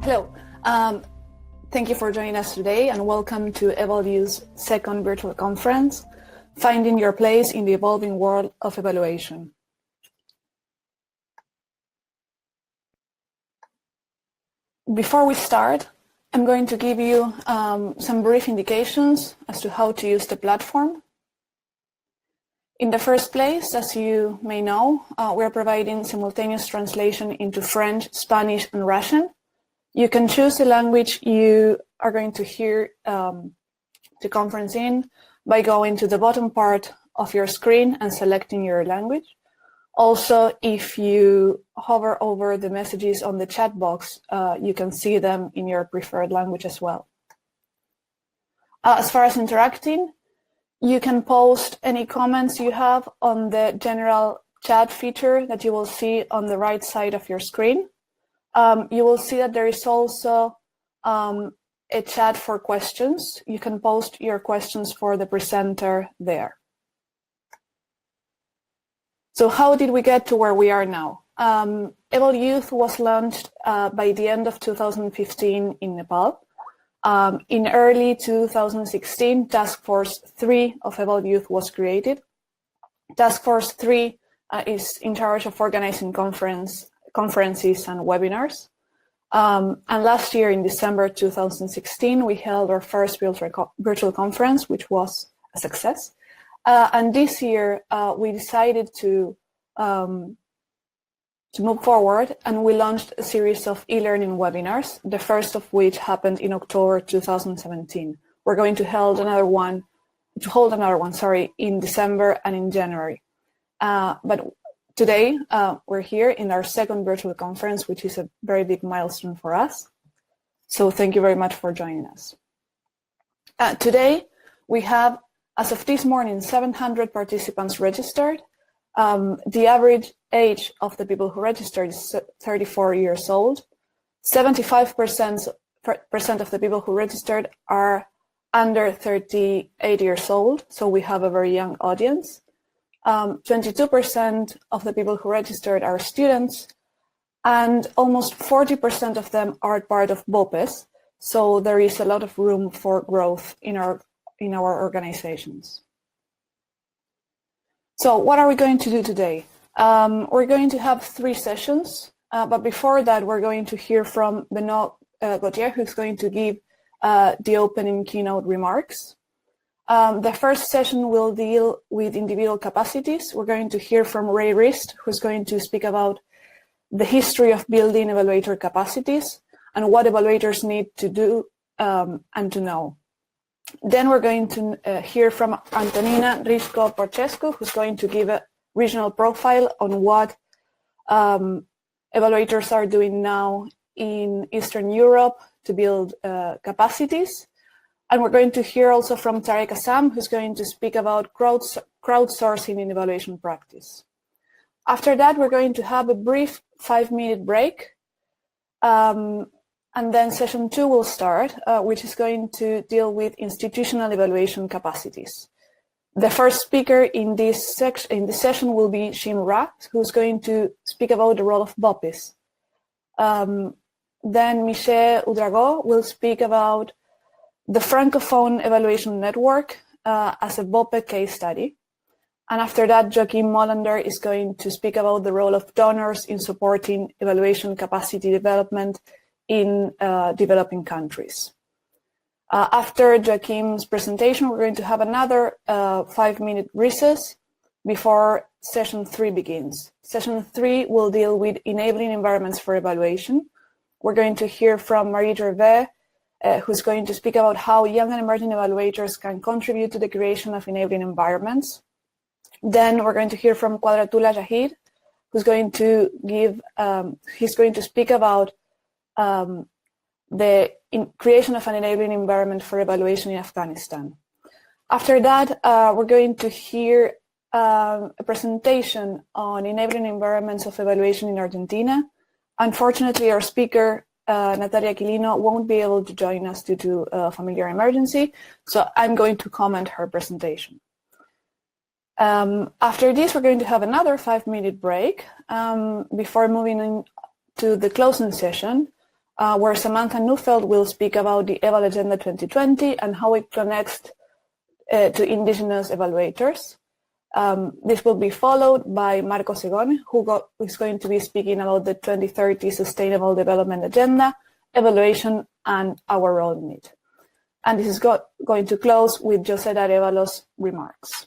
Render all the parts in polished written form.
Hello, thank you for joining us today and welcome to EvalYouth's second virtual conference, Finding Your Place in the Evolving World of Evaluation. Before we start, I'm going to give you some brief indications as to how to use the platform. In the first place, as you may know, we're providing simultaneous translation into French, Spanish, and Russian. You can choose the language you are going to hear the conference in by going to the bottom part of your screen and selecting your language. Also, if you hover over the messages on the chat box, you can see them in your preferred language as well. As far as interacting, you can post any comments you have on the general chat feature that you will see on the right side of your screen. You will see that there is also a chat for questions. You can post your questions for the presenter there. So how did we get to where we are now? EvalYouth was launched by the end of 2015 in Nepal. In early 2016, Task Force 3 of EvalYouth was created. Task Force 3 is in charge of organizing conferences and webinars. And last year, in December 2016, we held our first virtual conference, which was a success. And this year, we decided to move forward, and we launched a series of e-learning webinars, the first of which happened in October 2017. We're going to hold another one, in December and in January. But today, we're here in our second virtual conference, which is a very big milestone for us. So thank you very much for joining us. Today, we have, as of this morning, 700 participants registered. The average age of the people who registered is 34 years old. 75% of the people who registered are under 38 years old, so we have a very young audience. 22% of the people who registered are students, and almost 40% of them are part of BOPES, so there is a lot of room for growth in our organizations. So what are we going to do today? We're going to have 3 sessions, but before that, we're going to hear from Benoit Gauthier, who's going to give the opening keynote remarks. The first session will deal with individual capacities. We're going to hear from Ray Rist, who's going to speak about the history of building evaluator capacities and what evaluators need to do and to know. Then we're going to hear from Antonina Risco-Porcescu, who's going to give a regional profile on what evaluators are doing now in Eastern Europe to build capacities. And we're going to hear also from Tarek Assam, who's going to speak about crowdsourcing in evaluation practice. After that, we're going to have a brief 5-minute break. And then session 2 will start, which is going to deal with institutional evaluation capacities. The first speaker in this session will be Shim Rat, who's going to speak about the role of BOPES. Then Michel Oudrago will speak about the Francophone Evaluation Network as a BOPE case study. And after that, Joachim Molander is going to speak about the role of donors in supporting evaluation capacity development in developing countries. After Joachim's presentation, we're going to have another 5-minute recess before session 3 begins. Session 3 will deal with enabling environments for evaluation. We're going to hear from Marie Gervais, who's going to speak about how young and emerging evaluators can contribute to the creation of enabling environments. Then we're going to hear from Quadratullah Jahid, who's going to speak about the creation of an enabling environment for evaluation in Afghanistan. After that, we're going to hear a presentation on enabling environments of evaluation in Argentina. Unfortunately, our speaker, Natalia Quilino, won't be able to join us due to a familiar emergency, so I'm going to comment her presentation. After this, we're going to have another 5-minute break before moving into the closing session, where Samantha Neufeld will speak about the EvalAgenda 2020 and how it connects to indigenous evaluators. This will be followed by Marco Segone, who is going to be speaking about the 2030 Sustainable Development Agenda, evaluation, and our role in it. And this is going to close with José Arévalos' remarks.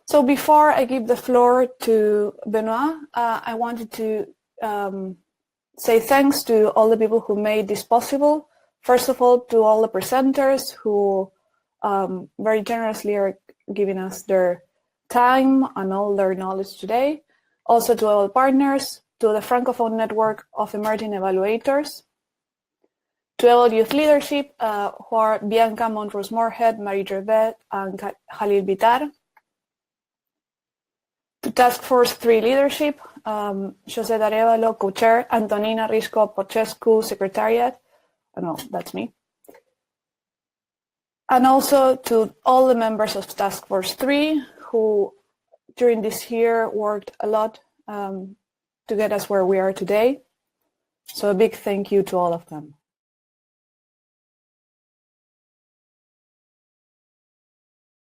So before I give the floor to Benoit, I wanted to say thanks to all the people who made this possible. First of all, to all the presenters who very generously are giving us their time and all their knowledge today. Also to all partners, to the Francophone Network of Emerging Evaluators, to EvalYouth leadership, who are Bianca Montrose-Moorhead, Marie Gervais, and Khalil Bitar. To Task Force 3 leadership, José Arévalo, co-chair, Antonina Risco-Pochescu, secretariat. No, that's me. And also to all the members of Task Force 3 who during this year worked a lot to get us where we are today. So a big thank you to all of them.